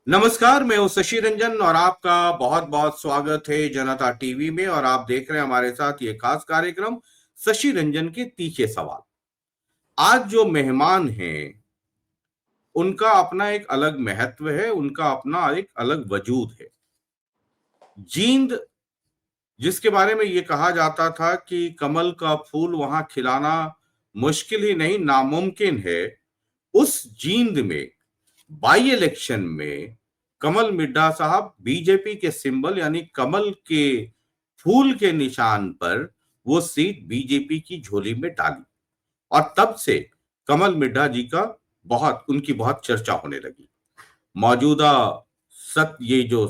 नमस्कार, मैं हूं शशि रंजन और आपका बहुत बहुत स्वागत है जनता टीवी में। और आप देख रहे हैं हमारे साथ ये खास कार्यक्रम शशि रंजन के तीखे सवाल। आज जो मेहमान हैं उनका अपना एक अलग महत्व है, उनका अपना एक अलग वजूद है। जींद, जिसके बारे में ये कहा जाता था कि कमल का फूल वहां खिलाना मुश्किल ही नहीं नामुमकिन है, उस जींद में बाई इलेक्शन में कमल मिड्ढा साहब बीजेपी के सिंबल यानी कमल के फूल के निशान पर वो सीट बीजेपी की झोली में डाली। और तब से कमल मिड्ढा जी का उनकी बहुत चर्चा होने लगी। मौजूदा ये जो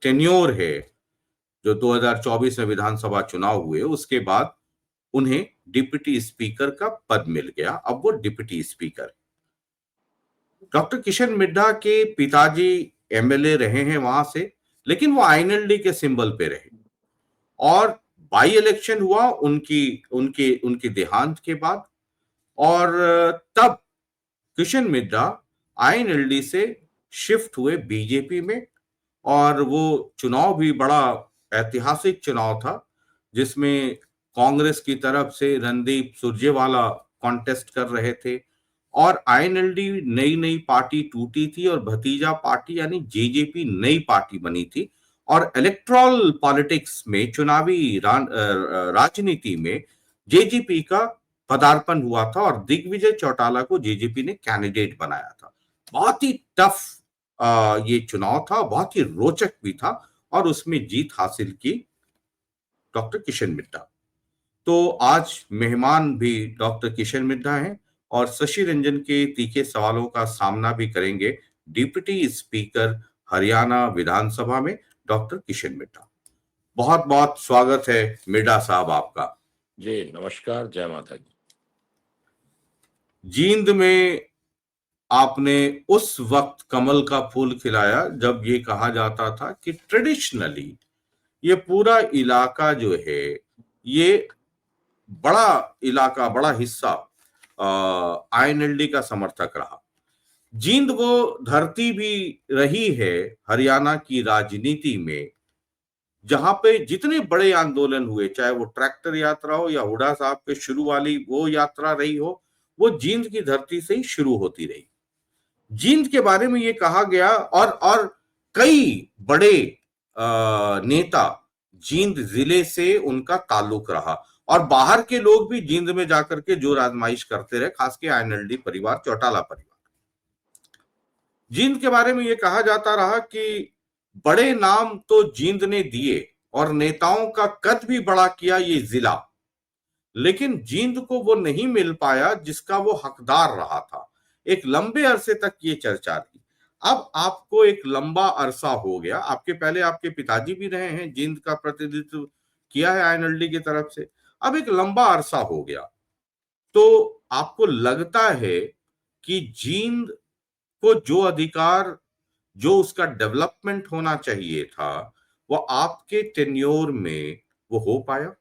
टेन्योर है, जो 2024 में विधानसभा चुनाव हुए उसके बाद उन्हें डिप्टी स्पीकर का पद मिल गया। अब वो deputy speaker. Doctor Kishan Middha के पिताजी एमएलए रहे हैं वहां से, लेकिन वो आईएनएलडी के सिंबल पे रहे। और बाई इलेक्शन हुआ उनकी उनके उनके देहांत के बाद। और तब किशन मिड्ढा आईएनएलडी से शिफ्ट हुए बीजेपी में। और वो चुनाव भी बड़ा ऐतिहासिक चुनाव था, जिसमें कांग्रेस की तरफ से रणदीप सुरजेवाला कॉन्टेस्ट कर रहे थे। और आईएनएलडी नई नई पार्टी टूटी थी और भतीजा पार्टी यानी जेजेपी नई पार्टी बनी थी। और इलेक्ट्रल पॉलिटिक्स में राजनीति में जेजेपी का पदार्पण हुआ था और दिग्विजय चौटाला को जेजेपी ने कैंडिडेट बनाया था। बहुत ही टफ ये चुनाव था, बहुत ही रोचक भी था। और उसमें जीत हासिल की डॉक्टर किशन मिड्ढा। तो आज मेहमान भी डॉक्टर किशन मिड्ढा हैं और शशि रंजन के तीखे सवालों का सामना भी करेंगे डिप्टी स्पीकर हरियाणा विधानसभा में डॉक्टर किशन मिड्ढा। बहुत बहुत स्वागत है मिड्ढा साहब आपका। जी नमस्कार, जय माता दी। जींद में आपने उस वक्त कमल का फूल खिलाया जब ये कहा जाता था कि ट्रेडिशनली ये पूरा इलाका जो है, ये बड़ा इलाका, बड़ा हिस्सा आईएनएलडी का समर्थक रहा। जींद वो धरती भी रही है हरियाणा की राजनीति में जहां पे जितने बड़े आंदोलन हुए, चाहे वो ट्रैक्टर यात्रा हो या हुड्डा साहब के शुरू वाली वो यात्रा रही हो, वो जींद की धरती से ही शुरू होती रही। जींद के बारे में ये कहा गया और कई बड़े नेता जींद जिले से उनका ताल्लुक रहा। और बाहर के लोग भी जींद में जाकर के जोर आजमाइश करते रहे, खासकर आईएनएलडी परिवार, चौटाला परिवार। जींद के बारे में ये कहा जाता रहा कि बड़े नाम तो जींद ने दिए और नेताओं का कद भी बड़ा किया ये जिला, लेकिन जींद को वो नहीं मिल पाया जिसका वो हकदार रहा था। एक लंबे अरसे तक ये चर्चा रही। अब आपको एक लंबा अरसा हो गया, आपके पहले आपके पिताजी भी रहे हैं, जींद का प्रतिनिधित्व किया है आईएनएलडी की तरफ से। अब एक लंबा अरसा हो गया, तो आपको लगता है कि जींद को जो अधिकार, जो उसका डेवलपमेंट होना चाहिए था, वो आपके टेन्योर में वो हो पाया?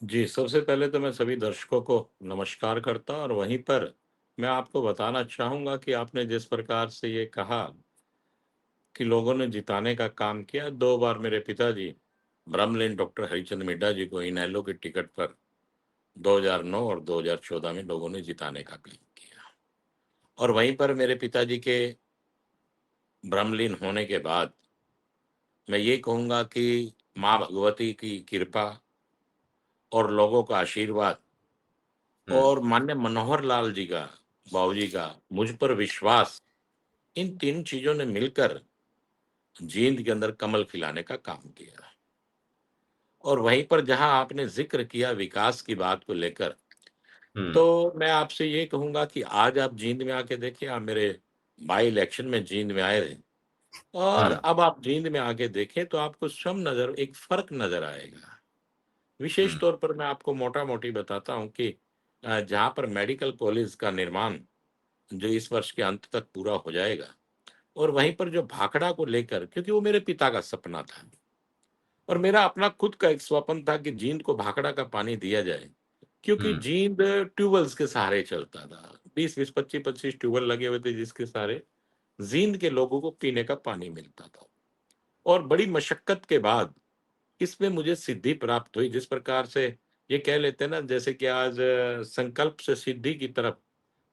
जी, सबसे पहले तो मैं सभी दर्शकों को नमस्कार करता और वहीं पर मैं आपको बताना चाहूँगा कि आपने जिस प्रकार से ये कहा कि लोगों ने जिताने का काम किया, 2 बार मेरे पिताजी ब्रह्मलीन डॉक्टर हरिचंद मिड्ढा जी को इनेलो के टिकट पर 2009 और 2014 में लोगों ने जिताने का काम किया। और वहीं पर मेरे पिताजी के ब्रह्मलीन होने के बाद मैं ये कहूँगा कि माँ भगवती की कृपा और लोगों का आशीर्वाद हम्म। और माननीय मनोहर लाल जी का, बाबूजी का मुझ पर विश्वास, इन 3 चीज़ों ने मिलकर जींद के अंदर कमल खिलाने का काम किया। और वहीं पर जहां आपने ज़िक्र किया विकास की बात को लेकर, हम्म। तो मैं आपसे ये कहूँगा कि आज आप जींद में आके देखिए, आप मेरे बाई इलेक्शन में जींद में आए थे और हम्म। अब आप जींद में आके देखें तो आपको एक फ़र्क नज़र आएगा। विशेष हम्म। तौर पर मैं आपको मोटा-मोटी बताता हूँ कि जहाँ पर मेडिकल कॉलेज का निर्माण जो इस वर्ष के अंत तक पूरा हो जाएगा, और वहीं पर जो भाखड़ा को लेकर, क्योंकि वो मेरे पिता का सपना था और मेरा अपना खुद का एक स्वप्न था कि जींद को भाखड़ा का पानी दिया जाए, क्योंकि हम्म। जींद ट्यूबवेल्स के सहारे चलता था। 20-20, 25-25 ट्यूबवेल लगे हुए थे जिसके सहारे जींद के लोगों को पीने का पानी मिलता था। और बड़ी मशक्कत के बाद इसमें मुझे सिद्धि प्राप्त हुई। जिस प्रकार से ये कह लेते हैं ना, जैसे कि आज संकल्प से सिद्धि की तरफ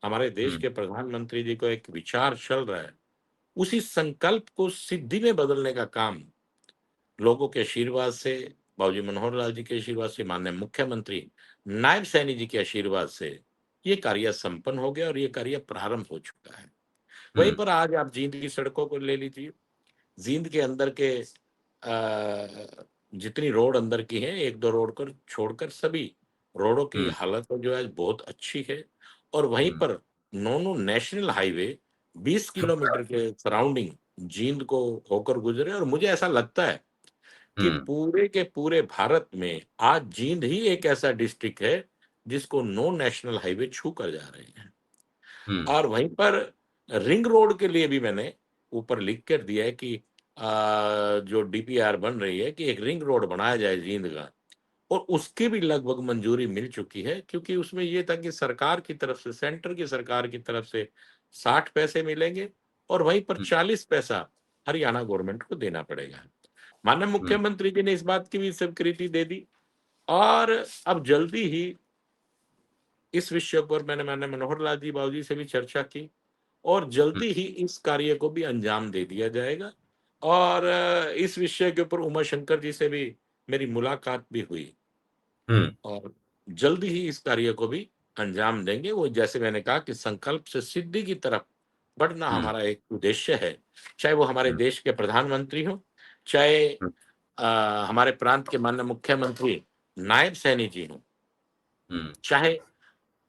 हमारे देश हुँ, के प्रधानमंत्री जी को एक विचार चल रहा है, उसी संकल्प को सिद्धि में बदलने का काम लोगों के आशीर्वाद से, बाबूजी मनोहर लाल जी के आशीर्वाद से, माननीय मुख्यमंत्री नायब सैनी जी के आशीर्वाद से ये कार्य संपन्न हो गया और ये कार्य प्रारंभ हो चुका है। वहीं हुँ, पर आज आप जींद की सड़कों को ले लीजिए। जींद के अंदर के जितनी रोड अंदर की हैं, 1-2 रोड कर छोड़कर सभी रोडों की हुँ, हालत जो है बहुत अच्छी है। और वहीं हुँ, पर नौ नेशनल हाईवे 20 किलोमीटर के सराउंडिंग जींद को होकर गुजरे। और मुझे ऐसा लगता है कि हुँ, पूरे के पूरे भारत में आज जींद ही एक ऐसा डिस्ट्रिक्ट है जिसको 9 नेशनल हाईवे छू कर जा रहे हैं। हुँ, और वहीं पर रिंग रोड के लिए भी मैंने ऊपर लिख कर दिया है कि जो डीपीआर बन रही है कि एक रिंग रोड बनाया जाए जींद का। और उसकी भी लगभग मंजूरी मिल चुकी है, क्योंकि उसमें ये था कि सरकार की तरफ से, सेंटर की सरकार की तरफ से 60 पैसे मिलेंगे और वहीं पर हुँ, 40 पैसा हरियाणा गवर्नमेंट को देना पड़ेगा। माननीय हुँ, मुख्यमंत्री जी ने इस बात की भी स्वीकृति दे दी। और अब जल्दी ही इस विषय पर मैंने माननीय मनोहर लाल जी बाबूजी से भी चर्चा की और हुँ, जल्दी ही इस कार्य को भी अंजाम दे दिया जाएगा। और इस विषय के ऊपर उमा शंकर जी से भी मेरी मुलाकात भी हुई हुँ, और जल्दी ही इस कार्य को भी अंजाम देंगे। वो जैसे मैंने कहा कि संकल्प से सिद्धि की तरफ बढ़ना हुँ, हमारा एक उद्देश्य है। चाहे वो हमारे हुँ, देश के प्रधानमंत्री हों, चाहे हुँ, हमारे प्रांत के माननीय मुख्यमंत्री नायब सैनी जी हों, हुँ, चाहे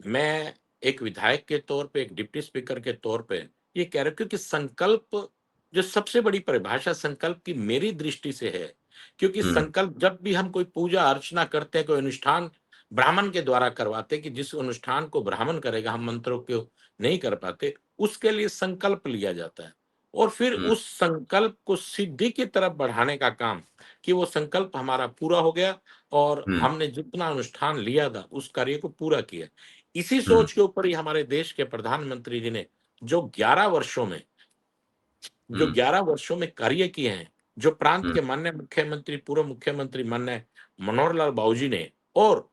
मैं एक विधायक के तौर पे, एक डिप्टी स्पीकर के तौर पे ये कह रहा हूँ, क्योंकि संकल्प जो सबसे बड़ी परिभाषा संकल्प की मेरी दृष्टि से है। क्योंकि हुँ, संकल्प जब भी हम कोई पूजा अर्चना करते हैं, कोई अनुष्ठान ब्राह्मण के द्वारा करवाते हैं कि जिस अनुष्ठान को ब्राह्मण करेगा, हम मंत्रों को नहीं कर पाते, उसके लिए संकल्प लिया जाता है। और फिर हुँ, उस संकल्प को सिद्धि की तरफ बढ़ाने का काम, कि वो संकल्प हमारा पूरा हो गया और हुँ, हमने जितना अनुष्ठान लिया था उस कार्य को पूरा किया। इसी हुँ, सोच के ऊपर ही हमारे देश के प्रधानमंत्री जी ने जो 11 वर्षों में जो हुँ, 11 वर्षों में कार्य किए हैं, जो प्रांत हुँ, के माननीय मुख्यमंत्री, पूर्व मुख्यमंत्री माननीय मनोहर लाल बाबूजी ने, और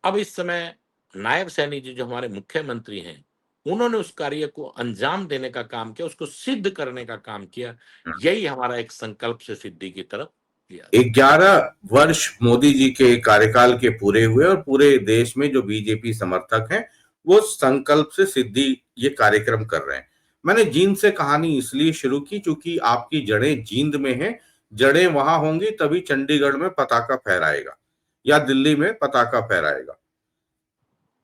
अब इस समय नायब सैनी जी जो हमारे मुख्यमंत्री हैं, उन्होंने उस कार्य को अंजाम देने का काम किया, उसको सिद्ध करने का काम किया। हुँ। यही हमारा एक संकल्प से सिद्धि की तरफ किया था। 11 वर्ष मोदी जी के कार्यकाल के पूरे हुए और पूरे देश में जो बीजेपी समर्थक हैं, वो संकल्प से सिद्धि ये कार्यक्रम कर रहे हैं। मैंने जींद से कहानी इसलिए शुरू की क्योंकि आपकी जड़ें जींद में हैं, जड़ें वहां होंगी तभी चंडीगढ़ में पताका फहराएगा या दिल्ली में पताका फहराएगा।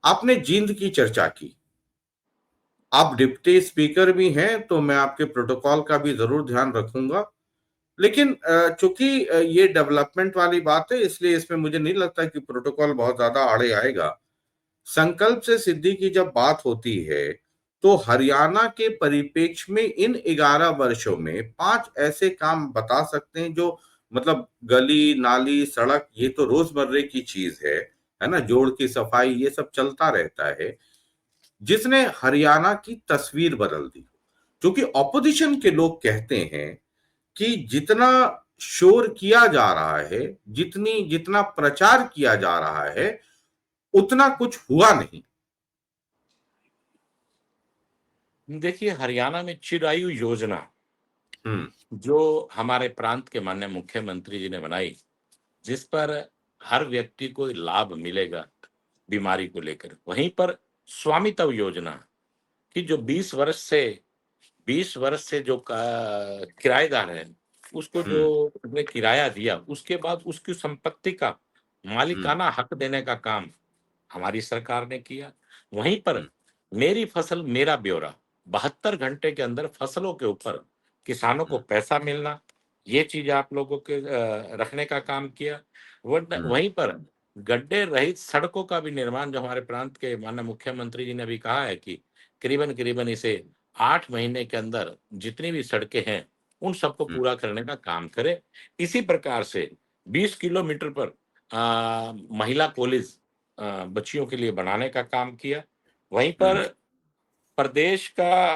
आपने जींद की चर्चा की, आप डिप्टी स्पीकर भी हैं तो मैं आपके प्रोटोकॉल का भी जरूर ध्यान रखूंगा। लेकिन चूंकि ये डेवलपमेंट वाली बात है इसलिए इसमें मुझे नहीं लगता कि प्रोटोकॉल बहुत ज्यादा आड़े आएगा। संकल्प से सिद्धि की जब बात होती है तो हरियाणा के परिप्रेक्ष्य में इन 11 वर्षों में 5 ऐसे काम बता सकते हैं जो मतलब गली नाली सड़क ये तो रोजमर्रे की चीज है ना, जोड़ की सफाई ये सब चलता रहता है, जिसने हरियाणा की तस्वीर बदल दी। क्योंकि ऑपोजिशन के लोग कहते हैं कि जितना शोर किया जा रहा है, जितनी जितना प्रचार किया जा रहा है, उतना कुछ हुआ नहीं। देखिए, हरियाणा में चिरायु योजना हुँ, जो हमारे प्रांत के माननीय मुख्यमंत्री जी ने बनाई, जिस पर हर व्यक्ति को लाभ मिलेगा बीमारी को लेकर। वहीं पर स्वामित्व योजना कि जो 20 वर्ष से जो किराएदार है, उसको हुँ, जो उसने किराया दिया, उसके बाद उसकी संपत्ति का हुँ, मालिकाना हक देने का काम हमारी सरकार ने किया। वहीं पर हुँ, मेरी फसल मेरा ब्यौरा, 72 घंटे के अंदर फसलों के ऊपर किसानों को हुँ, पैसा मिलना, ये चीज आप लोगों के रखने का काम किया। हुँ, वहीं पर गड्ढे रहित सड़कों का भी निर्माण, जो हमारे प्रांत के माननीय मुख्यमंत्री जी ने भी कहा है कि करीबन करीबन इसे 8 महीने के अंदर जितनी भी सड़कें हैं उन सबको हुँ, पूरा करने का काम करे। इसी प्रकार से 20 किलोमीटर पर महिला कॉलेज बच्चियों के लिए बनाने का काम किया। वहीं हुँ, पर प्रदेश का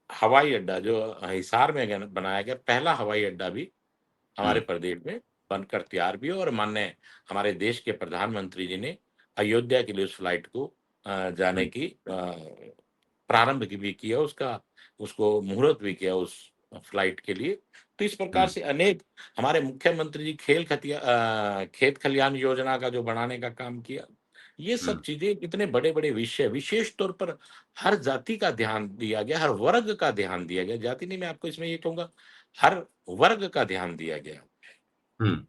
हवाई अड्डा जो हिसार में बनाया गया पहला हवाई अड्डा भी हमारे हम्म। प्रदेश में बनकर तैयार भी हो, और माननीय हमारे देश के प्रधानमंत्री जी ने अयोध्या के लिए उस फ्लाइट को जाने हम्म। की प्रारंभ की भी किया, उसका उसको मुहूर्त भी किया उस फ्लाइट के लिए। तो इस प्रकार हम्म। से अनेक हमारे मुख्यमंत्री जी खेत खलियान योजना का जो बनाने का काम किया, ये सब हम्म। चीजें इतने बड़े बड़े विषय, विशेष तौर पर हर जाति का ध्यान दिया गया, हर वर्ग का ध्यान दिया गया, जाति नहीं, मैं आपको इसमें ये कहूंगा हर वर्ग का ध्यान दिया गया। हम्म।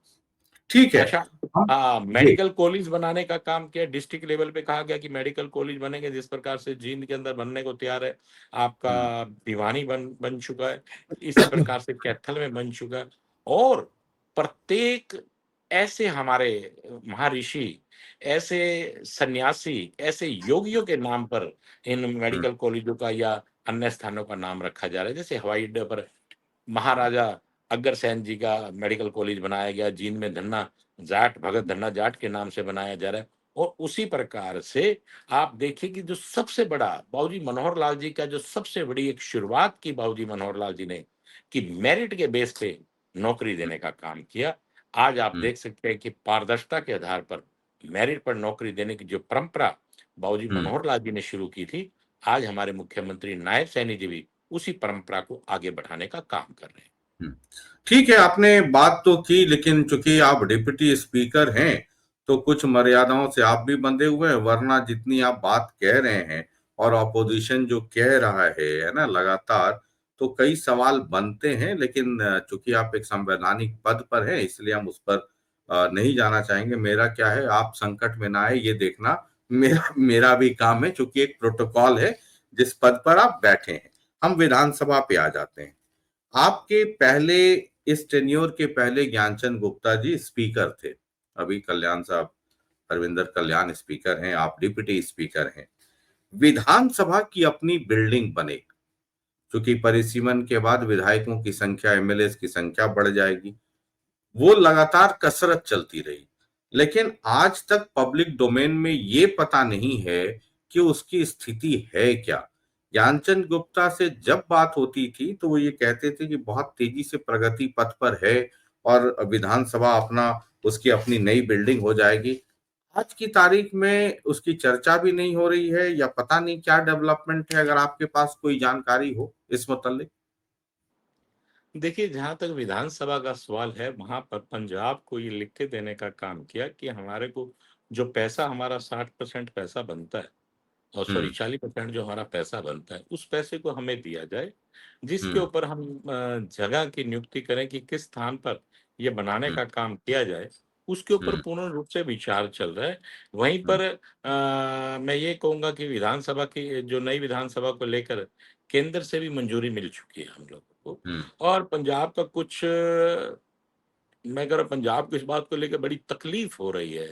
ठीक है। अच्छा, हम हाँ, जी। मेडिकल कॉलेज बनाने का काम किया, डिस्ट्रिक्ट लेवल पे कहा गया कि मेडिकल कॉलेज बनेंगे, जिस प्रकार से जींद के अंदर बनने को तैयार है, हम्म। आपका भिवानी बन चुका है, इसी प्रकार से कैथल में बन चुका है। और प्रत्येक ऐसे हमारे महर्षि, ऐसे सन्यासी, ऐसे योगियों के नाम पर इन हम्म। मेडिकल कॉलेजों का या अन्य स्थानों का नाम रखा जा रहा है। जैसे हवाई अड्डे पर महाराजा अग्रसेन जी का मेडिकल कॉलेज बनाया गया, जींद में धन्ना जाट, भगत धन्ना जाट के नाम से बनाया जा रहा है। और उसी प्रकार से आप देखिए कि जो सबसे बड़ा बाबूजी मनोहर लाल जी का, जो सबसे बड़ी एक शुरुआत की बाबूजी मनोहर लाल जी ने, कि मेरिट के बेस पे नौकरी देने का काम किया। आज आप हम्म। देख सकते हैं कि पारदर्शिता के आधार पर मेरिट पर नौकरी देने की जो परंपरा बाबूजी हम्म। मनोहर लाल जी ने शुरू की थी, आज हमारे मुख्यमंत्री नायब सैनी जी भी उसी परंपरा को आगे बढ़ाने का काम कर रहे हैं। हम्म। ठीक है, आपने बात तो की, लेकिन चूंकि आप डिप्टी स्पीकर हैं तो कुछ मर्यादाओं से आप भी बंधे हुए हैं, वरना जितनी आप बात कह रहे हैं और ऑपोजिशन जो कह रहा है ना, लगातार, तो कई सवाल बनते हैं। लेकिन चूंकि आप एक संवैधानिक पद पर हैं, इसलिए हम उस पर नहीं जाना चाहेंगे। मेरा क्या है, आप संकट में ना आए ये देखना मेरा मेरा भी काम है, चूंकि एक प्रोटोकॉल है जिस पद पर आप बैठे हैं। हम विधानसभा पे आ जाते हैं। आपके पहले, इस टेन्योर के पहले ज्ञानचंद गुप्ता जी स्पीकर थे। अभी कल्याण साहब, हरविंदर कल्याण स्पीकर हैं, आप डिप्टी स्पीकर हैं। विधानसभा की अपनी बिल्डिंग बने, क्योंकि परिसीमन के बाद विधायकों की संख्या, एमएलए की संख्या बढ़ जाएगी। वो लगातार कसरत चलती रही, लेकिन आज तक पब्लिक डोमेन में ये पता नहीं है कि उसकी स्थिति है क्या। ज्ञानचंद गुप्ता से जब बात होती थी तो वो ये कहते थे कि बहुत तेजी से प्रगति पथ पर है और विधानसभा अपना, उसकी अपनी नई बिल्डिंग हो जाएगी। आज की तारीख में उसकी चर्चा भी नहीं हो रही है, या पता नहीं क्या डेवलपमेंट है। अगर आपके पास कोई जानकारी हो इस मुतल्लिक। देखिए, जहाँ तक विधानसभा का सवाल है, वहाँ पर पंजाब को ये लिख के देने का काम किया कि हमारे को जो पैसा, हमारा 60% पैसा बनता है, और सॉरी हम्म। 40% जो हमारा पैसा बनता है, उस पैसे को हमें दिया जाए, जिसके हम्म। ऊपर हम जगह की नियुक्ति करें कि किस स्थान पर ये बनाने हम्म। का काम किया जाए, उसके ऊपर हम्म। पूर्ण रूप से विचार चल रहा है। वहीं हम्म। पर मैं ये कहूंगा कि विधानसभा की जो नई विधानसभा को लेकर केंद्र से भी मंजूरी मिल चुकी है हम लोगों को। हम्म। और पंजाब का कुछ मैं कह रहा हूं, पंजाब को इस बात को लेकर बड़ी तकलीफ हो रही है।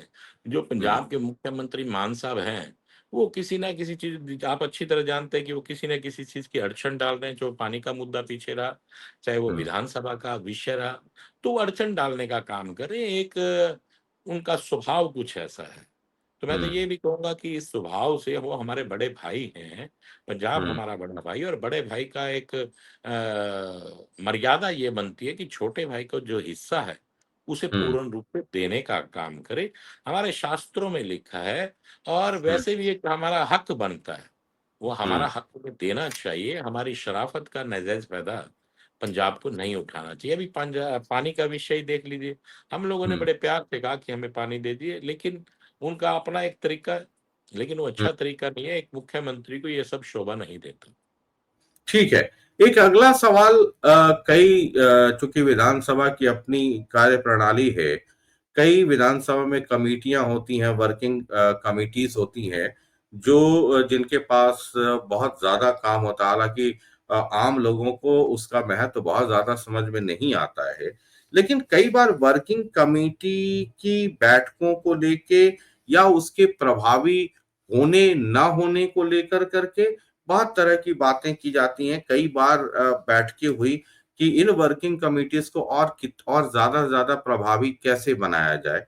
जो हम्म। पंजाब के मुख्यमंत्री मान साहब हैं, वो किसी ना किसी चीज, आप अच्छी तरह जानते हैं कि वो किसी ना किसी चीज की अड़चन डाल रहे हैं, जो पानी का मुद्दा पीछे रहा, चाहे वो हम्म। विधानसभा का विषय रहा, तो वो अड़चन डालने का काम कर रहे हैं। एक उनका स्वभाव कुछ ऐसा है। तो मैं तो हम्म। ये भी कहूंगा कि इस स्वभाव से, वो हमारे बड़े भाई हैं, पंजाब हम्म। हमारा बड़ा भाई, और बड़े भाई का एक मर्यादा ये बनती है कि छोटे भाई को जो हिस्सा है उसे हम्म। पूर्ण रूप से देने का काम करे। हमारे शास्त्रों में लिखा है, और हम्म। वैसे भी एक हमारा हक बनता है, वो हमारा हम्म। हक में देना चाहिए। हमारी शराफत का नजायज फायदा पंजाब को नहीं उठाना चाहिए। अभी पंजाब पानी का विषय ही देख लीजिए, हम लोगों ने हम्म। बड़े प्यार से कहा कि हमें पानी दे दिए, लेकिन उनका अपना एक तरीका है, लेकिन वो हम्म। अच्छा तरीका नहीं है। एक मुख्यमंत्री को ये सब शोभा नहीं देता। ठीक है। एक अगला सवाल, चूंकि विधानसभा की अपनी कार्य प्रणाली है, कई विधानसभा में कमेटियां होती हैं, वर्किंग कमिटीज होती हैं, जो जिनके पास बहुत ज्यादा काम होता है। हालांकि आम लोगों को उसका महत्व बहुत ज्यादा समझ में नहीं आता है, लेकिन कई बार वर्किंग कमेटी की बैठकों को लेके या उसके प्रभावी होने ना होने को लेकर करके बहुत तरह की बातें की जाती हैं। कई बार बैठकें हुई कि इन वर्किंग कमिटीज को और ज्यादा से ज्यादा प्रभावी कैसे बनाया जाए।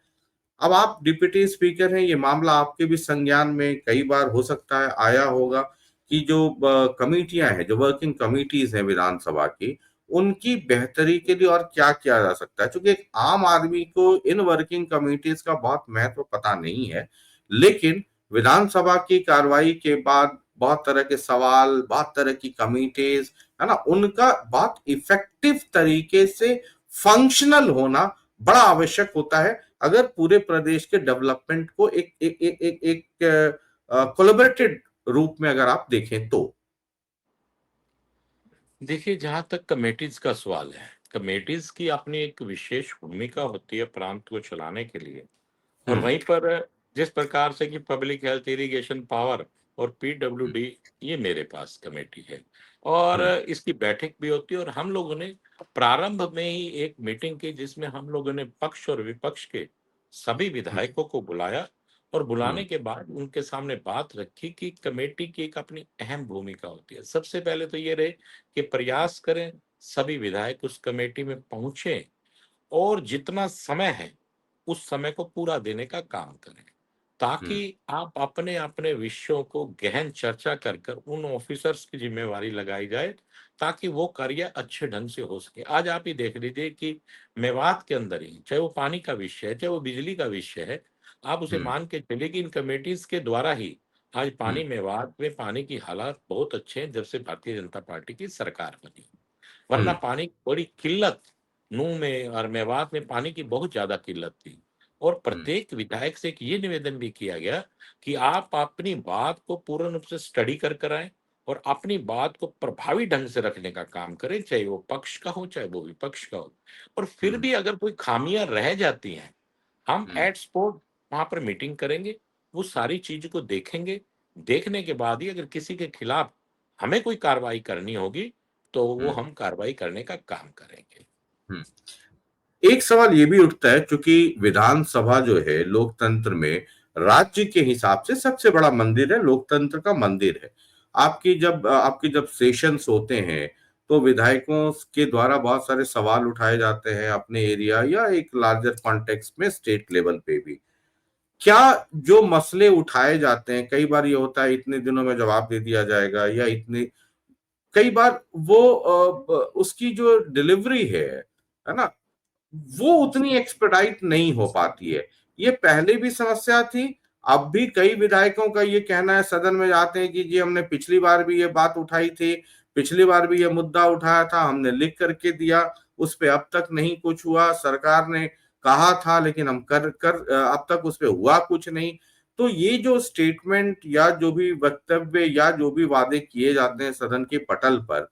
अब आप डिप्टी स्पीकर हैं, ये मामला आपके भी संज्ञान में कई बार हो सकता है आया होगा कि जो कमेटियां हैं, जो वर्किंग कमिटीज हैं विधानसभा की, उनकी बेहतरी के लिए और क्या किया जा सकता है। क्योंकि एक आम आदमी को इन वर्किंग कमिटीज का बहुत महत्व पता नहीं है, लेकिन विधानसभा की कार्रवाई के बाद बहुत तरह के सवाल, बहुत तरह की कमिटीज, है ना, उनका बहुत इफेक्टिव तरीके से फंक्शनल होना बड़ा आवश्यक होता है, अगर पूरे प्रदेश के डेवलपमेंट को एक एक एक एक, एक कोलैबोरेटेड रूप में अगर आप देखें तो। देखिए, जहाँ तक कमेटीज का सवाल है, कमेटीज की अपनी एक विशेष भूमिका होती है प्रांत को चलाने के लिए। और हम्म। वहीं पर जिस प्रकार से कि पब्लिक हेल्थ, इरिगेशन, पावर और पीडब्ल्यूडी, ये मेरे पास कमेटी है और हम्म। इसकी बैठक भी होती है। और हम लोगों ने प्रारंभ में ही एक मीटिंग की जिसमें हम लोगों ने पक्ष और विपक्ष के सभी हम्म। विधायकों को बुलाया और बुलाने हम्म। के बाद उनके सामने बात रखी कि कमेटी की एक अपनी अहम भूमिका होती है। सबसे पहले तो ये रहे कि प्रयास करें सभी विधायक उस कमेटी में पहुंचे और जितना समय है उस समय को पूरा देने का काम करें, ताकि हम्म। आप अपने अपने विषयों को गहन चर्चा कर कर उन ऑफिसर्स की जिम्मेवारी लगाई जाए, ताकि वो कार्य अच्छे ढंग से हो सके। आज आप ही देख लीजिए कि मेवात के अंदर ही, चाहे वो पानी का विषय है, चाहे वो बिजली का विषय है, आप उसे हम्म। मान के चलिए कि इन कमेटीज के द्वारा ही आज हम्म। पानी, मेवात में पानी की हालात बहुत अच्छे हैं जब से भारतीय जनता पार्टी की सरकार बनी। वरना हम्म। पानी की बड़ी किल्लत, नूह में और मेवात में पानी की बहुत ज्यादा किल्लत थी। और हम्म। प्रत्येक विधायक से एक ये निवेदन भी किया गया कि आप अपनी बात को पूर्ण रूप से स्टडी कर कर आए और अपनी बात को प्रभावी ढंग से रखने का काम करें, चाहे वो पक्ष का हो चाहे वो विपक्ष का हो। और फिर हम्म। भी अगर कोई खामियां रह जाती हैं, हम हम्म। एट स्पॉट वहां पर मीटिंग करेंगे, वो सारी चीज को देखेंगे। देखने के बाद ही अगर किसी के खिलाफ हमें कोई कार्रवाई करनी होगी तो वो हम्म। हम कार्रवाई करने का काम करेंगे। हम्म। एक सवाल ये भी उठता है, क्योंकि विधानसभा जो है लोकतंत्र में राज्य के हिसाब से सबसे बड़ा मंदिर है, लोकतंत्र का मंदिर है। आपकी जब सेशंस होते हैं, तो विधायकों के द्वारा बहुत सारे सवाल उठाए जाते हैं अपने एरिया या एक लार्जर कॉन्टेक्स्ट में स्टेट लेवल पे भी। क्या जो मसले उठाए जाते हैं, कई बार ये होता है इतने दिनों में जवाब दे दिया जाएगा, या इतने, कई बार वो उसकी जो डिलीवरी है ना, वो उतनी एक्सपेडाइट नहीं हो पाती है। ये पहले भी समस्या थी, अब भी कई विधायकों का ये कहना है, सदन में जाते हैं कि जी हमने पिछली बार भी ये बात उठाई थी, पिछली बार भी ये मुद्दा उठाया था, हमने लिख करके दिया, उस पे अब तक नहीं कुछ हुआ, सरकार ने कहा था लेकिन हम कर कर अब तक उस पे हुआ कुछ नहीं। तो ये जो स्टेटमेंट या जो भी वक्तव्य या जो भी वादे किए जाते हैं सदन के पटल पर,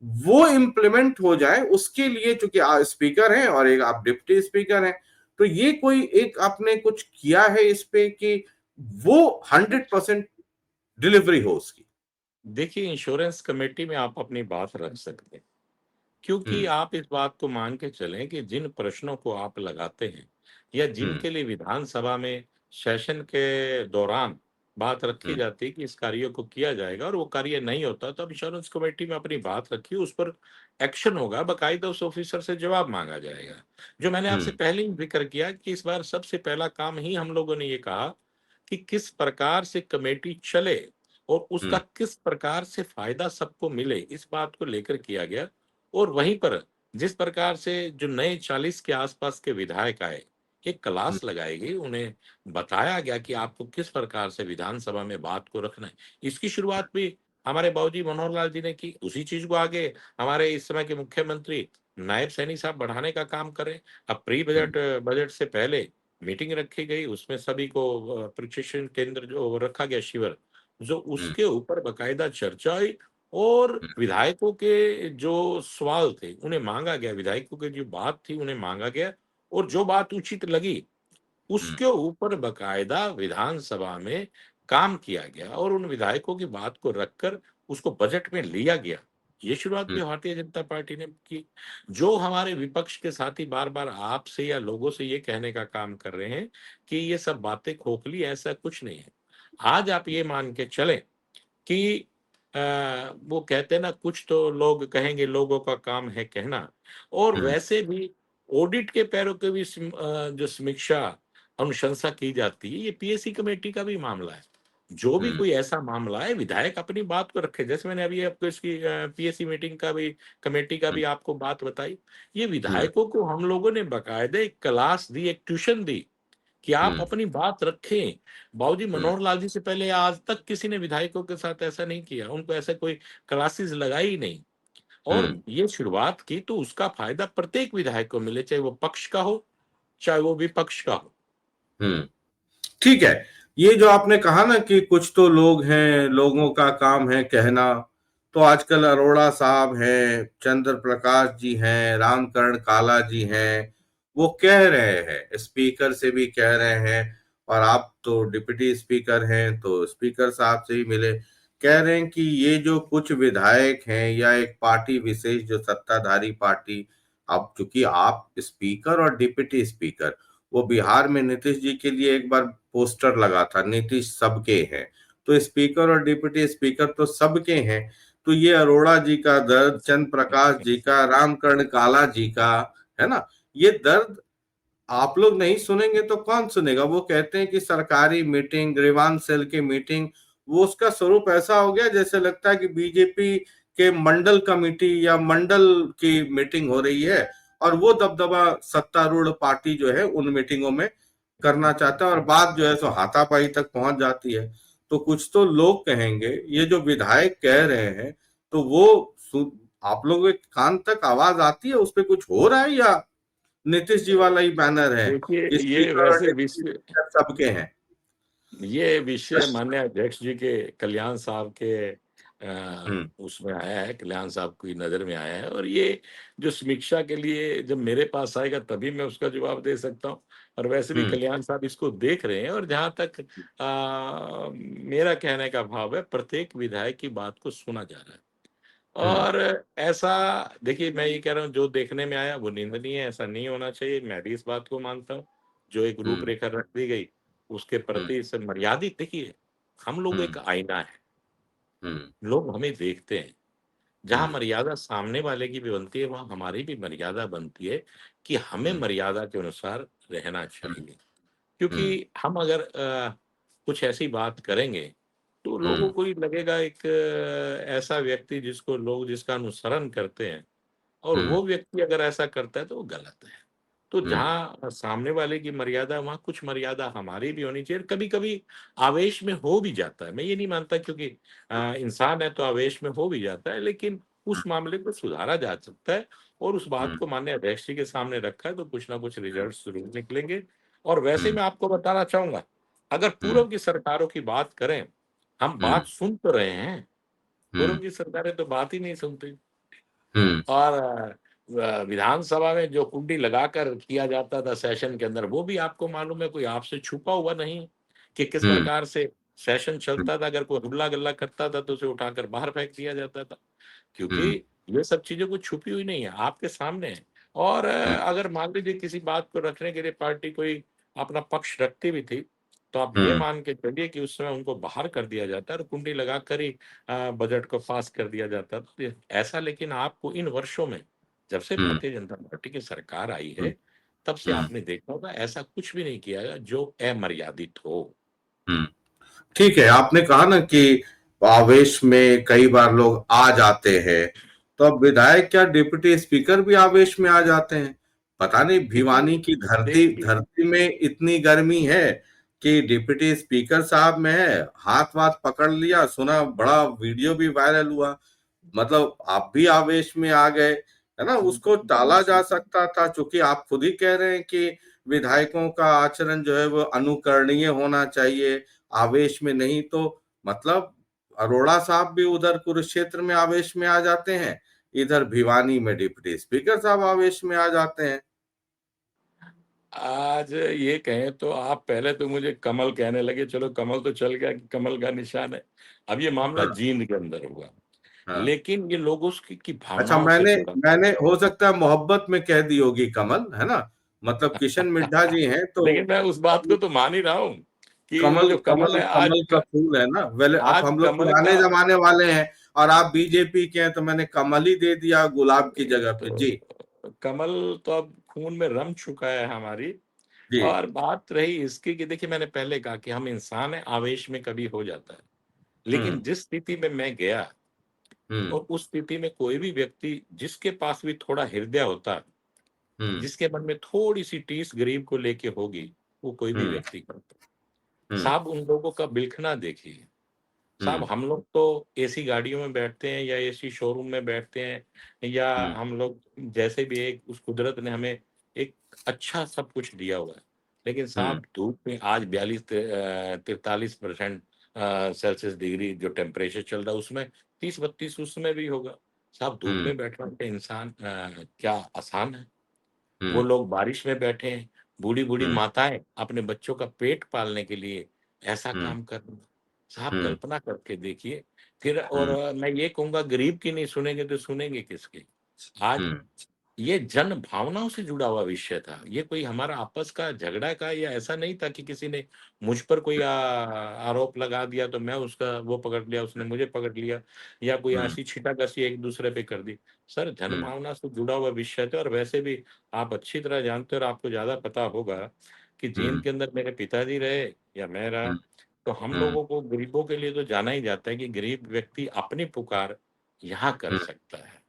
वो इम्प्लीमेंट हो जाए, उसके लिए चूंकि स्पीकर हैं और एक आप डिप्टी स्पीकर हैं, तो ये कोई एक आपने कुछ किया है इस पे कि वो 100% डिलीवरी हो उसकी। देखिए, इंश्योरेंस कमेटी में आप अपनी बात रख सकते हैं, क्योंकि हम्म। आप इस बात को मान के चलें कि जिन प्रश्नों को आप लगाते हैं या हम्म। जिनके लिए विधानसभा में सेशन के दौरान बात रखी हम्म। जाती है कि इस कार्य को किया जाएगा और वो कार्य नहीं होता, तो अब इंश्योरेंस कमेटी में अपनी बात रखी, उस पर एक्शन होगा, बकायदा उस ऑफिसर से जवाब मांगा जाएगा। जो मैंने आपसे हम्म। पहले ही जिक्र किया कि इस बार सबसे पहला काम ही हम लोगों ने ये कहा कि किस प्रकार से कमेटी चले और उसका हम्म। किस प्रकार से फायदा सबको मिले, इस बात को लेकर किया गया। और वहीं पर जिस प्रकार से जो नए 40 के आसपास के विधायक आए, एक हम्म। क्लास लगाई गई, उन्हें बताया गया कि आपको किस प्रकार से विधानसभा में बात को रखना है। इसकी शुरुआत भी हमारे बाबूजी मनोहर लाल जी ने की। उसी चीज को आगे हमारे इस समय के मुख्यमंत्री नायब सैनी साहब बढ़ाने का काम करें। अब प्री हम्म। बजट बजट से पहले मीटिंग रखी गई, उसमें सभी को प्रशिक्षण केंद्र जो रखा गया, शिविर, जो हम्म। उसके ऊपर बकायदा चर्चा हुई और विधायकों के जो सवाल थे उन्हें मांगा गया, विधायकों की जो बात थी उन्हें मांगा गया और जो बात उचित लगी हम्म। उसके ऊपर बकायदा विधानसभा में काम किया गया और उन विधायकों की बात को रखकर उसको बजट में लिया गया। ये शुरुआत भी हम्म। भारतीय जनता पार्टी ने की। जो हमारे विपक्ष के साथी बार बार आपसे या लोगों से ये कहने का काम कर रहे हैं कि ये सब बातें खोखली, ऐसा कुछ नहीं है। आज आप ये मान के चलें कि अ, वो कहते हैं ना, कुछ तो लोग कहेंगे लोगों का काम है कहना। और हम्म। वैसे भी ऑडिट के पैरों के भी जो समीक्षा अनुशंसा की जाती है, ये पीएससी कमेटी का भी मामला है। जो भी हम्म। कोई ऐसा मामला है, विधायक अपनी बात को रखे। जैसे मैंने अभी आपको इसकी पीएससी मीटिंग का भी, कमेटी का भी हम्म। आपको बात बताई। ये हम्म। विधायकों को हम लोगों ने बाकायदे एक क्लास दी, एक ट्यूशन दी कि आप हम्म। अपनी बात रखें। बाबूजी हम्म। मनोहर लाल जी से पहले आज तक किसी ने विधायकों के साथ ऐसा नहीं किया, उनको ऐसा कोई क्लासेस लगाई ही नहीं। और हम्म। ये शुरुआत की तो उसका फायदा प्रत्येक विधायक को मिले, चाहे वो पक्ष का हो चाहे वो विपक्ष का हो। हम्म। ठीक है। ये जो आपने कहा ना कि कुछ तो लोग हैं, लोगों का काम है कहना, तो आजकल अरोड़ा साहब हैं, चंद्र प्रकाश जी हैं, रामकरण काला जी हैं, वो कह रहे हैं, स्पीकर से भी कह रहे हैं, और आप तो डिप्टी स्पीकर हैं तो स्पीकर साहब से ही मिले, कह रहे हैं कि ये जो कुछ विधायक हैं या एक पार्टी विशेष जो सत्ताधारी पार्टी, अब चूंकि आप स्पीकर और डिप्टी स्पीकर, वो बिहार में नीतीश जी के लिए एक बार पोस्टर लगा था, नीतीश सबके हैं, तो स्पीकर और डिप्टी स्पीकर तो सबके हैं। तो ये अरोड़ा जी का दर्द, चंद्र प्रकाश जी का, रामकरण काला जी का, है ना, ये दर्द आप लोग नहीं सुनेंगे तो कौन सुनेगा। वो कहते हैं कि सरकारी मीटिंग, ग्रीवांस सेल की मीटिंग, वो उसका स्वरूप ऐसा हो गया जैसे लगता है कि बीजेपी के मंडल कमेटी या मंडल की मीटिंग हो रही है, और वो दबदबा सत्तारूढ़ पार्टी जो है उन मीटिंगों में करना चाहता है, और बात जो है सो हाथापाई तक पहुंच जाती है। तो कुछ तो लोग कहेंगे, ये जो विधायक कह रहे हैं, तो वो आप लोगों के कान तक आवाज आती है, उस पर कुछ हो रहा है, या नीतीश जी वाला ही बैनर है देखिए, कि ये स्पीकर और वैसे डिप्टी विषय, स्पीकर सबके हैं। ये विषय माननीय अध्यक्ष जी के, कल्याण साहब के हम्म। उसमें आया है, कल्याण साहब की नजर में आया है। और ये जो समीक्षा के लिए जब मेरे पास आएगा तभी मैं उसका जवाब दे सकता हूँ। और वैसे भी हम्म। कल्याण साहब इसको देख रहे हैं। और जहां तक मेरा कहने का भाव है, प्रत्येक विधायक की बात को सुना जा रहा है। हम्म। और ऐसा, देखिए मैं ये कह रहा हूँ, जो देखने में आया वो निंदनीय है, ऐसा नहीं होना चाहिए। मैं भी इस बात को मानता हूँ। जो एक हम्म। रूपरेखा रख दी गई उसके हम्म। प्रति से मर्यादित, देखिए हम लोग हम्म। एक आईना है, हम्म। लोग हमें देखते हैं। जहां हम्म। मर्यादा सामने वाले की भी बनती है, वहां हमारी भी मर्यादा बनती है कि हमें हम्म। मर्यादा के अनुसार रहना हम्म। चाहिए। क्योंकि हम्म। हम अगर कुछ ऐसी बात करेंगे तो लोगों हम्म। को ही लगेगा एक ऐसा व्यक्ति जिसको लोग, जिसका अनुसरण करते हैं, और हम्म। वो व्यक्ति अगर ऐसा करता है तो वो गलत है। तो हम्म। जहां सामने वाले की मर्यादा, वहां कुछ मर्यादा हमारी भी होनी चाहिए। कभी कभी आवेश में हो भी जाता है, मैं ये नहीं मानता, क्योंकि इंसान है तो आवेश में हो भी जाता है, लेकिन उस मामले को सुधारा जा सकता है। और उस बात हम्म। को माननीय अध्यक्ष जी के सामने रखा है तो कुछ ना कुछ रिजल्ट जरूर निकलेंगे। और वैसे हम्म। मैं आपको बताना चाहूंगा, अगर हम्म। पूर्व की सरकारों की बात करें, हम हम्म। बात सुन तो रहे हैं, पूर्व हम्म। की सरकारें तो बात ही नहीं सुनती। हम्म। और विधानसभा में जो कुंडी लगाकर किया जाता था सेशन के अंदर, वो भी आपको मालूम है, कोई आपसे छुपा हुआ नहीं कि किस हम्म। प्रकार से सेशन चलता था। अगर कोई हुल्ला गल्ला करता था तो उसे उठाकर बाहर फेंक दिया जाता था, क्योंकि हम्म। ये सब चीजें कुछ छुपी हुई नहीं है, आपके सामने है। और हम्म। अगर मान लीजिए किसी बात को रखने के लिए पार्टी कोई अपना पक्ष रखती भी थी, तो आप ये हम्म। मान के चलिए कि उस समय उनको बाहर कर दिया जाता है और कुंडी लगाकर ही बजट को पास कर दिया जाता था। तो ऐसा, लेकिन आपको इन वर्षों में, जब से हम्म। भारतीय जनता पार्टी की सरकार आई हम्म। है, तब से हम्म। आपने देखा होगा ऐसा कुछ भी नहीं किया है जो अमर्यादित हो। हम्म। ठीक है, आपने कहा ना कि आवेश में कई बार लोग आ जाते हैं, तो अब विधायक क्या डिप्टी स्पीकर भी आवेश में आ जाते हैं। पता नहीं भिवानी देखिए, की धरती देखिए, धरती में इतनी गर्मी है कि डिप्टी स्पीकर साहब में है, हाथ वाथ पकड़ लिया, सुना बड़ा वीडियो भी वायरल हुआ, मतलब आप भी आवेश में आ गए, है ना। उसको टाला जा सकता था, चूंकि आप खुद ही कह रहे हैं कि विधायकों का आचरण जो है वो अनुकरणीय होना चाहिए, आवेश में नहीं, तो मतलब अरोड़ा साहब भी उधर कुरुक्षेत्र में आवेश में आ जाते हैं, इधर भिवानी में डिप्टी स्पीकर साहब आवेश में आ जाते हैं। आज ये कहें तो आप पहले तो मुझे कमल कहने लगे, चलो कमल तो चल गया कि कमल का निशान है। अब ये मामला हाँ। जींद के अंदर हुआ, हाँ। लेकिन ये लोगों की अच्छा, भावनाओं से मैंने जुड़ा। मैंने हो सकता है मोहब्बत में कह दी होगी कमल, है ना, मतलब किशन मिड्ढा जी हैं तो लेकिन मैं उस बात को तो मान ही रहा हूँ कि वो कमल जो कमल कमल है आज, कमल का फूल है ना। वेल, अब आज हम लोग कमल पुराने का, जमाने वाले हैं, और आप बीजेपी के हैं, तो मैंने कमल ही दे दिया गुलाब की जगह पे जी। तो कमल तो अब खून में रम चुका है हमारी। जी। और बात रही इसकी कि देखिए मैंने पहले कहा कि हम इंसान हैं, आवेश में कभी हो जाता है। लेकिन हुँ, जिस स्थिति में मैं गया हुँ, और उस स्थिति में कोई भी व्यक्ति जिसके पास भी थोड़ा हृदय होता है, हुँ, जिसके मन में थोड़ी-सी टीस गरीब को लेके होगी, वो कोई भी हुँ, व्यक्ति करता है। हुँ, साहब उन लोगों का बिलखना देखिए। साहब हुँ, हम लोग तो एसी गाड़ियों में बैठते हैं या एसी शोरूम में बैठते हैं या हुँ, हम लोग जैसे भी एक उस कुदरत ने हमें एक अच्छा सब कुछ दिया हुआ है। लेकिन हुँ, साहब धूप में आज 43% सेल्सियस डिग्री जो टेम्परेचर चल रहा है उसमें 30-32 उसमें भी होगा। साहब धूप हुँ, में बैठना के इंसान क्या आसान है? वो हुँ, लोग बारिश में बैठे हैं, बूढ़ी-बूढ़ी हुँ, माताएँ अपने बच्चों का पेट पालने के लिए ऐसा हुँ, काम कर रही हैं। साहब हुँ, कल्पना करके देखिए, फिर और हुँ, मैं ये कहूँगा गरीब की नहीं सुनेंगे तो सुनेंगे किसकी? आज हुँ, ये जन भावनाओं से जुड़ा हुआ विषय था। ये कोई हमारा आपस का झगड़ा का या ऐसा नहीं था कि किसी ने मुझ पर कोई आरोप लगा दिया तो मैं उसका वो पकड़ लिया, उसने मुझे पकड़ लिया या कोई हुँ, ऐसी छींटाकशी एक-दूसरे पे कर दी। सर जन हुँ, भावना से जुड़ा हुआ विषय था और वैसे भी आप अच्छी तरह जानते हो और आपको ज़्यादा पता होगा कि जींद हुँ, के अंदर मेरे पिताजी रहे या मैं रहा, हुँ, तो हम हुँ, लोगों को गरीबों के लिए तो जाना ही जाता है कि गरीब व्यक्ति अपनी पुकार यहाँ कर हुँ, सकता है।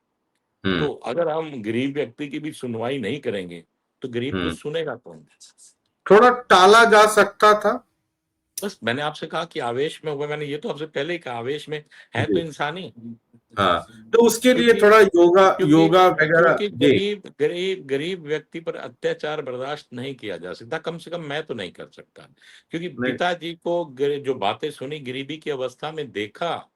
हुँ, तो अगर हम गरीब व्यक्ति की भी सुनवाई नहीं करेंगे, तो गरीब को हुँ। सुनेगा कौन? थोड़ा टाला जा सकता था। बस मैंने आपसे कहा कि आवेश में हुआ मैंने ये तो आपसे पहले ही कहा आवेश में है तो जी। इंसान ही। हाँ, तो उसके लिए क्योंकि थोड़ा योगा क्योंकि योगा वगैरह। क्योंकि जी। गरीब व्यक्ति पर अत्याचार बर्दाश्त नहीं किया जा सकता, कम से कम मैं तो नहीं कर सकता। क्योंकि नहीं। पिताजी को जो बातें सुनी गरीबी की अवस्था में देखा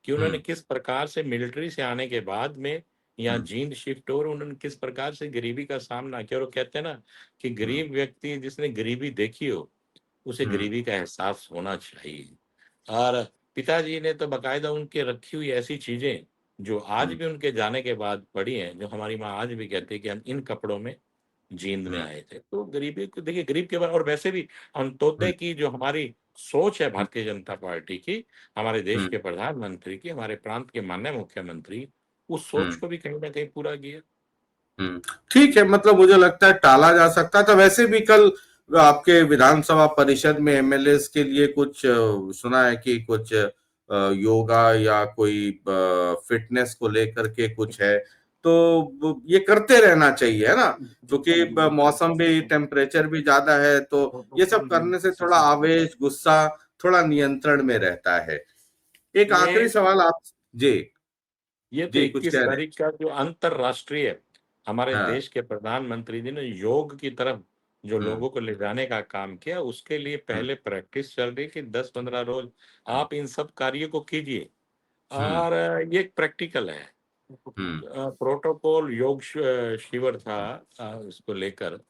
कि उन्होंने हुँ, किस प्रकार से मिलिट्री से आने के बाद में यहाँ हुँ, जींद शिफ्ट हो और उन्होंने किस प्रकार से गरीबी का सामना किया और वो कहते हैं ना कि हुँ, गरीब व्यक्ति जिसने गरीबी देखी हो, उसे हुँ, गरीबी का एहसास होना चाहिए। और पिताजी ने तो बाकायदा उनकी रखी हुई ऐसी चीज़ें, जो आज हुँ, भी उनके जाने के बाद पड़ी हैं, जो हमारी माँ आज भी कहती है कि हम इन कपड़ों में जींद में हुँ, आए थे। तो गरीबी को देखिए गरीब के बाद और वैसे भी हुँ, अंत्योदय की जो हमारी सोच है हुँ, भारतीय जनता पार्टी की, हमारे देश हुँ, के प्रधानमंत्री की, हमारे प्रांत के माननीय मुख्यमंत्री, उस सोच हुँ, को भी कहीं न कहीं पूरा किया। हुँ। ठीक है, मतलब मुझे लगता है टाला जा सकता था। वैसे भी कल आपके विधानसभा परिषद में एमएलएस के लिए कुछ सुना है कि कुछ योगा या कोई फिटनेस को लेकर के कुछ है। तो ये करते रहना चाहिए, है ना? क्योंकि मौसम भी टेम्परेचर भी ज़्यादा है, तो ये सब करने से थोड़ा आवेश, गुस्सा थोड़ा नियंत्रण में रहता है। एक आखिरी ये सवाल आप। जी, ये तो जी कुछ 21 कह रहे हैं? तारीख का जो अंतर्राष्ट्रीय हमारे हाँ, देश के प्रधानमंत्री जी ने योग की तरफ जो हुँ, लोगों को ले जाने का काम किया, उसके लिए हुँ, पहले प्रैक्टिस चल रही कि 10-15 रोज हुँ, आप इन सब कार्यों को कीजिए हुँ, और ये एक प्रैक्टिकल है। हुँ, प्रोटोकॉल योग शिविर था इसको लेकर।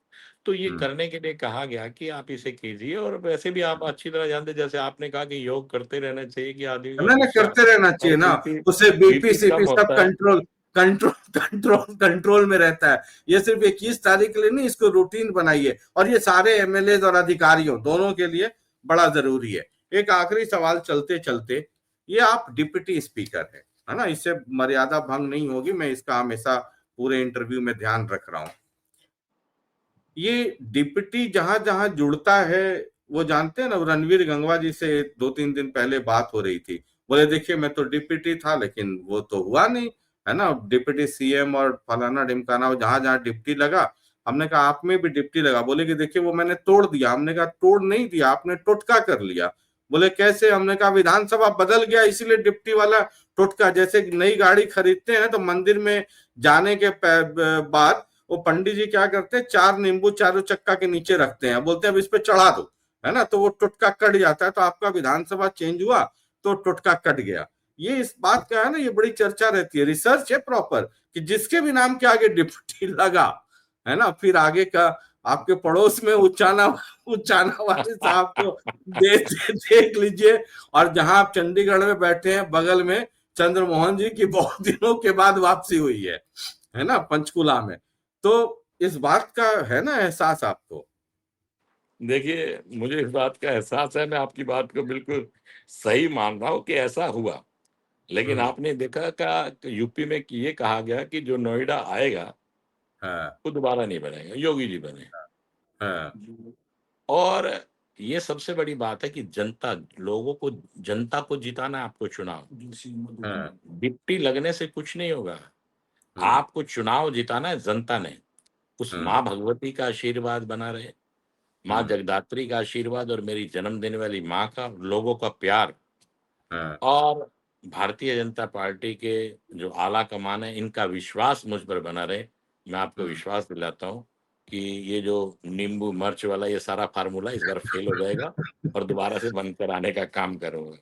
तो ये हुँ। करने के लिए कहा गया कि आप इसे कीजिए और वैसे भी आप अच्छी तरह जानते हैं जैसे आपने कहा कि योग करते रहना चाहिए कि आदमी का ना, ना गुस्सा करते रहना और चाहिए ना। बीपी उससे बीपी बीपी कम सीपी सब होता है। कंट्रोल में रहता है। ये सिर्फ 21 तारीख के लिए नहीं, इसको रूटीन बनाइए और ये सारे एमएलए और अधिकारियों दोनों के लिए बड़ा जरूरी है। एक आखिरी सवाल चलते चलते, ये आप डिप्टी स्पीकर है ना? इससे मर्यादा भंग नहीं होगी, मैं इसका हमेशा पूरे इंटरव्यू में ध्यान रख रहा हूँ। ये डिप्टी जहां जहां जुड़ता है, वो जानते हैं ना, रणवीर गंगवा जी से 2-3 दिन पहले बात हो रही थी। बोले देखिए मैं तो डिप्टी था लेकिन वो तो हुआ नहीं, है ना? डिप्टी सीएम और फलाना ढिमकाना, जहां जहां डिप्टी लगा। हमने कहा आप में भी डिप्टी लगा। बोले कि देखिए वो मैंने तोड़ दिया। हमने कहा तोड़ नहीं दिया, आपने टोटका कर लिया। बोले कैसे? हमने कहा विधानसभा बदल गया इसीलिए डिप्टी वाला टोटका। जैसे नई गाड़ी खरीदते हैं तो मंदिर में जाने के बाद वो पंडित जी क्या करते हैं, 4 नींबू चारों चक्का के नीचे रखते हैं, बोलते हैं अब इस पे चढ़ा दो, है ना? तो वो टुटका कट जाता है। तो आपका विधानसभा चेंज हुआ तो टुटका कट गया। ये इस बात का है ना, ये बड़ी चर्चा रहती है, रिसर्च है प्रॉपर, कि जिसके भी नाम के आगे डिप्टी लगा, है ना, फिर आगे का आपके पड़ोस में उच्चाना उच्चाना वाले साहब को देख लीजिए। और जहां आप चंडीगढ़ में बैठे हैं, बगल में चंद्रमोहन जी की बहुत दिनों के बाद वापसी हुई है ना, पंचकुला में। तो इस बात का है ना एहसास आपको? देखिए, मुझे इस बात का एहसास है, मैं आपकी बात को बिल्कुल सही मान रहा हूँ कि ऐसा हुआ। लेकिन हम्म। आपने देखा क्या यूपी में कि ये कहा गया कि जो नोएडा आएगा, हाँ, वो दोबारा नहीं बनेगा, योगी जी बने। हाँ, और ये सबसे बड़ी बात है कि जनता को जिताना है आपको चुनाव। हाँ, डिप्टी लगने से कुछ नहीं होगा। हम्म, आपको चुनाव जिताना है जनता ने। उस हम्म, माँ भगवती का आशीर्वाद बना रहे, माँ हम्म, जगदात्री का आशीर्वाद और मेरी जन्म देने वाली माँ का, लोगों का प्यार हाँ, और भारतीय जनता पार्टी के जो आला कमान है, इनका विश्वास मुझ पर बना रहे। मैं आपको हम्म, विश्वास दिलाता हूँ कि ये जो नींबू मिर्च वाला ये सारा फार्मूला इस बार फेल हो जाएगा और दोबारा से बन कर आने का काम करूंगा।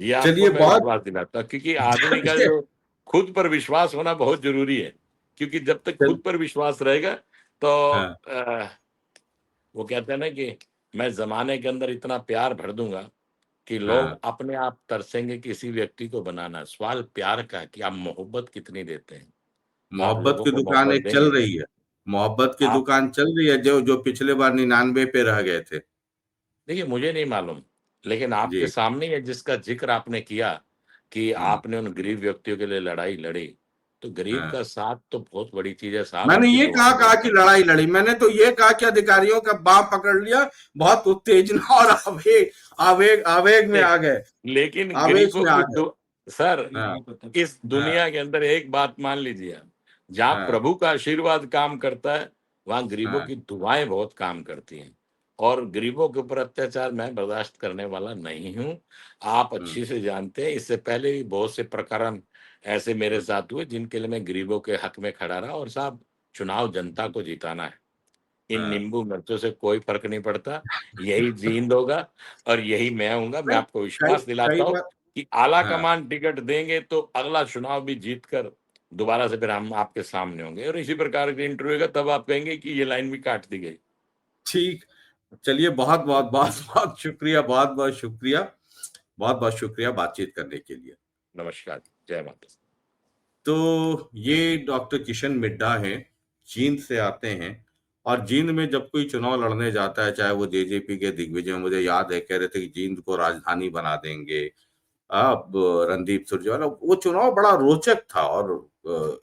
ये आपको चलिए मैं बहुत विश्वास दिलाता हूँ, क्योंकि आदमी का चलिए जो खुद पर विश्वास होना बहुत जरूरी है। क्योंकि जब तक चल खुद पर विश्वास रहेगा तो हाँ, वो कहते हैं ना कि मैं जमाने के अंदर इतना प्यार भर दूंगा कि हाँ, लोग अपने आप तरसेंगे किसी व्यक्ति को बनाना। सवाल प्यार का है कि आप मोहब्बत कितनी देते हैं। आप मोहब्बत लोगों की को दुकान मोहब्बत एक चल देंगे। रही है। मोहब्बत की आप दुकान चल रही है, जो जो पिछले बार 99 पे रह गए थे। देखिए, मुझे नहीं मालूम, लेकिन आपके जी। सामने ये जिसका जिक्र आपने किया कि हम्म, आपने उन गरीब व्यक्तियों के लिए लड़ाई लड़ी, तो गरीब हाँ। का साथ तो बहुत बड़ी चीज है साहब, मैंने उनकी ये कहा दुआएं कहा बहुत कि बड़ी। लड़ाई लड़ी, मैंने तो ये कहा कि अधिकारियों का बाम पकड़ लिया, बहुत उत्तेजना और आवेग आवेग आवेग में ले, आ गए, लेकिन आवेश गरीबों में आ की गए। सर, हाँ, इस हाँ, दुनिया के अंदर एक बात मान लीजिए आप, जहां हाँ, प्रभु का आशीर्वाद काम करता है, वहां गरीबों हाँ, की दुआएं बहुत काम करती हैं। और गरीबों के ऊपर अत्याचार मैं बर्दाश्त करने वाला नहीं हूं। आप हम्म, अच्छी से जानते हैं, इससे पहले भी बहुत से प्रकरण ऐसे मेरे हम्म, साथ हुए जिनके लिए मैं गरीबों के हक में खड़ा रहा। और साहब, चुनाव जनता को जिताना है। इन हाँ। नींबू मिर्चों से कोई फर्क नहीं पड़ता। यही जींद होगा और यही मैं हूंगा। मैं नहीं, आपको कई विश्वास दिलाता कई हूँ बार। कि आला हाँ, कमान टिकट देंगे तो अगला चुनाव भी जीत कर दोबारा से फिर हम आपके सामने होंगे और इसी प्रकार के इंटरव्यू का तब आप कहेंगे कि ये लाइन भी काट दी गई। ठीक। चलिए, बहुत बहुत बहुत बहुत शुक्रिया, बहुत बहुत शुक्रिया, बहुत बहुत शुक्रिया बातचीत करने के लिए। नमस्कार, जय माता दी। तो ये डॉक्टर किशन मिड्ढा हैं, जींद से आते हैं। और जींद में जब कोई चुनाव लड़ने जाता है, चाहे वो जेजेपी के दिग्विजय, मुझे याद है कह रहे थे कि जींद को राजधानी बना देंगे। अब रणदीप सुरजेवाला, वो चुनाव बड़ा रोचक था। और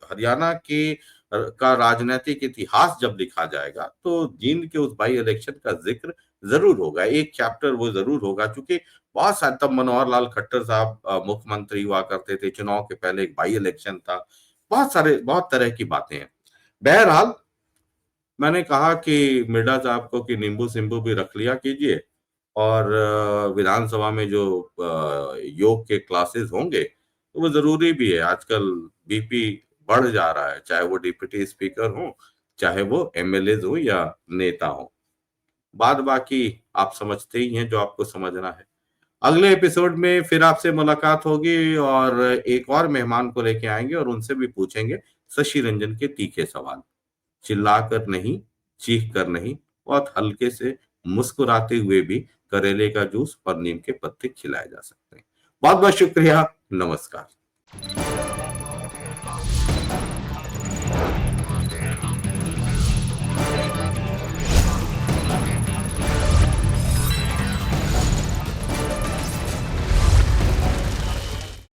हरियाणा के का राजनीतिक इतिहास जब लिखा जाएगा तो जींद के उस बाई इलेक्शन का जिक्र जरूर होगा, एक चैप्टर वो जरूर होगा, क्योंकि बहुत सारे, तब मनोहर लाल खट्टर साहब मुख्यमंत्री हुआ करते थे, चुनाव के पहले एक बाई इलेक्शन था। बहुत सारे, बहुत तरह की बातें हैं। बहरहाल, मैंने कहा कि मिर्जा साहब को कि नींबू सिंबू भी रख लिया कीजिए। और विधानसभा में जो योग के क्लासेस होंगे तो वो जरूरी भी है। आजकल बीपी बढ़ जा रहा है, चाहे वो डिप्टी स्पीकर हो, चाहे वो एमएलए हो या नेता हो। बाद बाकी आप समझते ही हैं जो आपको समझना है। अगले एपिसोड में फिर आपसे मुलाकात होगी और एक और मेहमान को लेके आएंगे और उनसे भी पूछेंगे शशि रंजन के तीखे सवाल। चिल्लाकर नहीं, चीख कर नहीं, बहुत हल्के से मुस्कुराते हुए भी करेले का जूस और नीम के पत्ते खिलाए जा सकते हैं। बहुत बहुत शुक्रिया। नमस्कार।